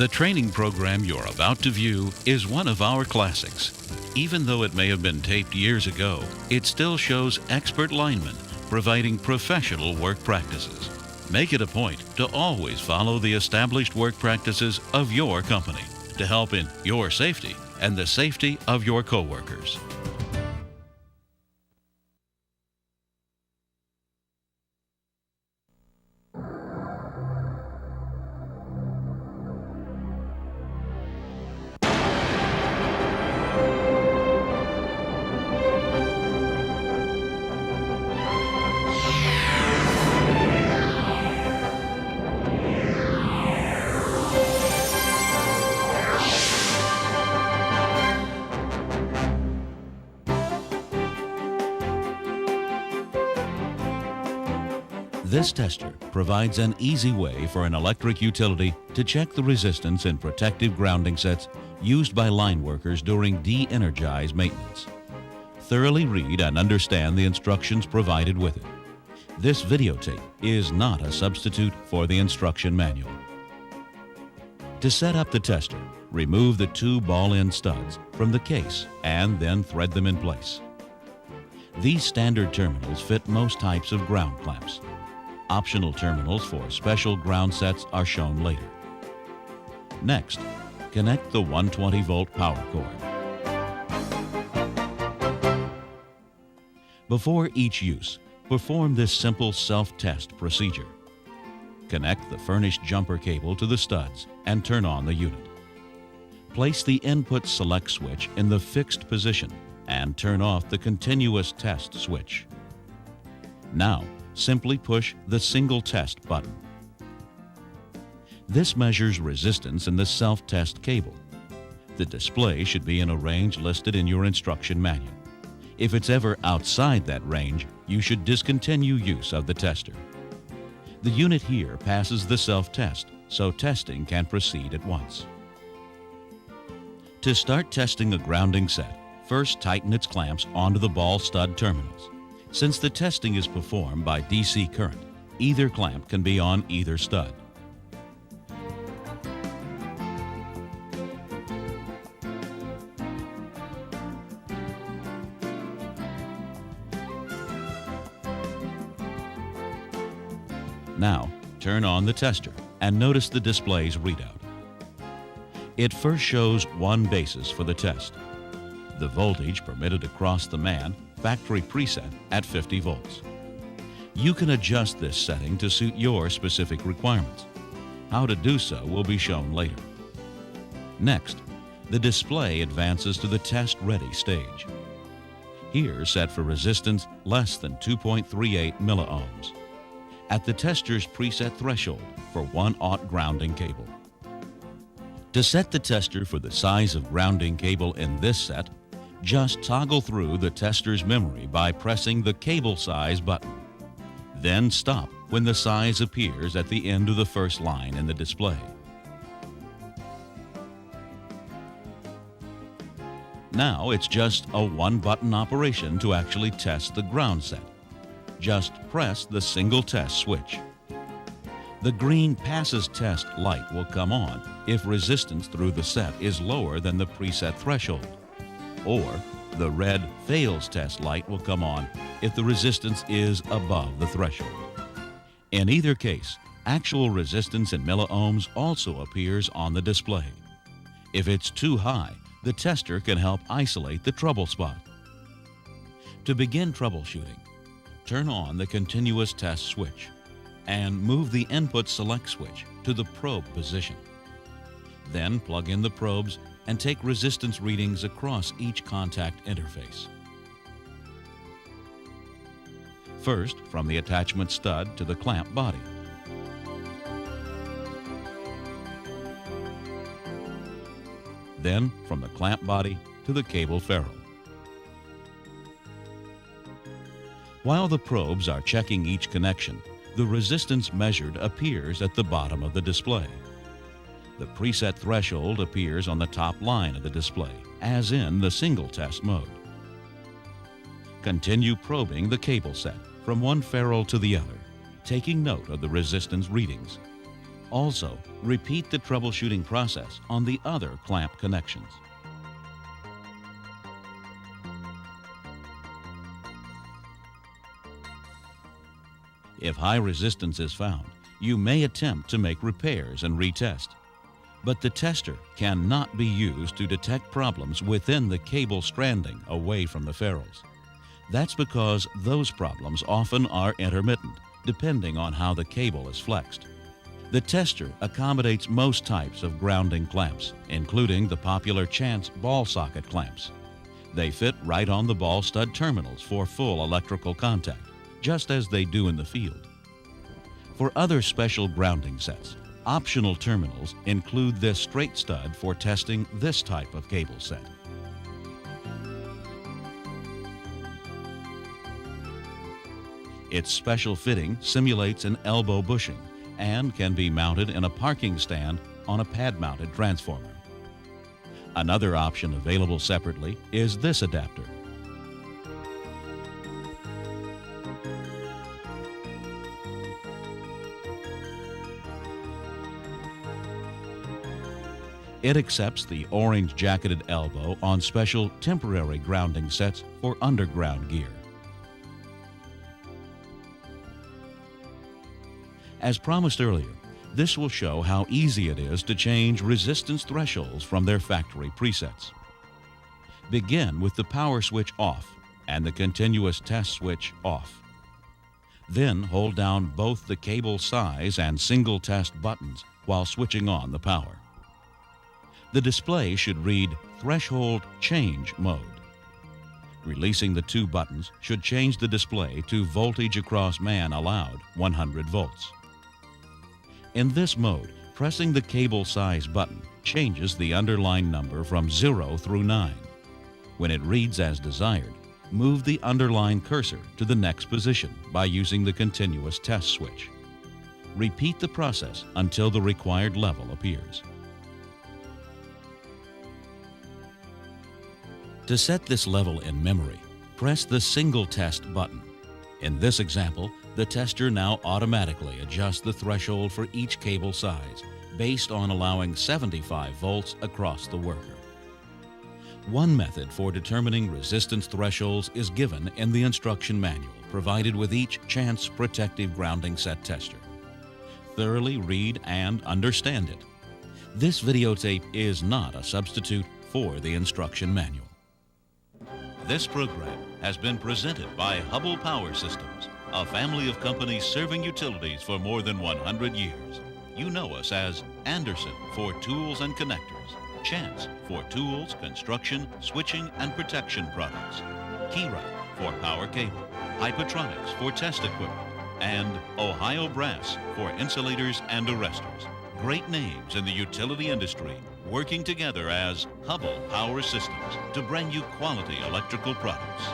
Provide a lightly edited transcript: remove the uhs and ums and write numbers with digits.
The training program you're about to view is one of our classics. Even though it may have been taped years ago, it still shows expert linemen providing professional work practices. Make it a point to always follow the established work practices of your company to help in your safety and the safety of your coworkers. This tester provides an easy way for an electric utility to check the resistance in protective grounding sets used by line workers during de-energize maintenance. Thoroughly read and understand the instructions provided with it. This videotape is not a substitute for the instruction manual. To set up the tester, remove the two ball-end studs from the case and then thread them in place. These standard terminals fit most types of ground clamps. Optional terminals for special ground sets are shown later. Next, connect the 120-volt power cord. Before each use, perform this simple self-test procedure. Connect the furnished jumper cable to the studs and turn on the unit. Place the input select switch in the fixed position and turn off the continuous test switch. Now, simply push the single test button. This measures resistance in the self-test cable. The display should be in a range listed in your instruction manual. If it's ever outside that range, you should discontinue use of the tester. The unit here passes the self-test, so testing can proceed at once. To start testing a grounding set, first tighten its clamps onto the ball stud terminals. Since the testing is performed by DC current, either clamp can be on either stud. Now, turn on the tester and notice the display's readout. It first shows one basis for the test: the voltage permitted across the man, factory preset at 50 volts. You can adjust this setting to suit your specific requirements. How to do so will be shown later. Next, the display advances to the test ready stage. Here set for resistance less than 2.38 milliohms at the tester's preset threshold for 1/aught grounding cable. To set the tester for the size of grounding cable in this set, just toggle through the tester's memory by pressing the cable size button. Then stop when the size appears at the end of the first line in the display. Now it's just a one-button operation to actually test the ground set. Just press the single test switch. The green passes test light will come on if resistance through the set is lower than the preset threshold, or the red fails test light will come on if the resistance is above the threshold. In either case, actual resistance in milliohms also appears on the display. If it's too high, the tester can help isolate the trouble spot. To begin troubleshooting, turn on the continuous test switch and move the input select switch to the probe position. Then plug in the probes and take resistance readings across each contact interface. First, from the attachment stud to the clamp body. Then, from the clamp body to the cable ferrule. While the probes are checking each connection, the resistance measured appears at the bottom of the display. The preset threshold appears on the top line of the display, as in the single test mode. Continue probing the cable set from one ferrule to the other, taking note of the resistance readings. Also, repeat the troubleshooting process on the other clamp connections. If high resistance is found, you may attempt to make repairs and retest. But the tester cannot be used to detect problems within the cable stranding away from the ferrules. That's because those problems often are intermittent, depending on how the cable is flexed. The tester accommodates most types of grounding clamps, including the popular Chance ball socket clamps. They fit right on the ball stud terminals for full electrical contact, just as they do in the field. For other special grounding sets, optional terminals include this straight stud for testing this type of cable set. Its special fitting simulates an elbow bushing and can be mounted in a parking stand on a pad-mounted transformer. Another option available separately is this adapter. It accepts the orange jacketed elbow on special temporary grounding sets for underground gear. As promised earlier, this will show how easy it is to change resistance thresholds from their factory presets. Begin with the power switch off and the continuous test switch off. Then hold down both the cable size and single test buttons while switching on the power. The display should read Threshold Change Mode. Releasing the two buttons should change the display to Voltage Across Man Allowed 100 volts. In this mode, pressing the cable size button changes the underline number from 0 through 9. When it reads as desired, move the underline cursor to the next position by using the continuous test switch. Repeat the process until the required level appears. To set this level in memory, press the single test button. In this example, the tester now automatically adjusts the threshold for each cable size based on allowing 75 volts across the worker. One method for determining resistance thresholds is given in the instruction manual provided with each Chance protective grounding set tester. Thoroughly read and understand it. This videotape is not a substitute for the instruction manual. This program has been presented by Hubbell Power Systems, a family of companies serving utilities for more than 100 years. You know us as Anderson for tools and connectors, Chance for tools, construction, switching, and protection products, Keyright for power cable, Hypotronics for test equipment, and Ohio Brass for insulators and arresters. Great names in the utility industry working together as Hubbell Power Systems to bring you quality electrical products.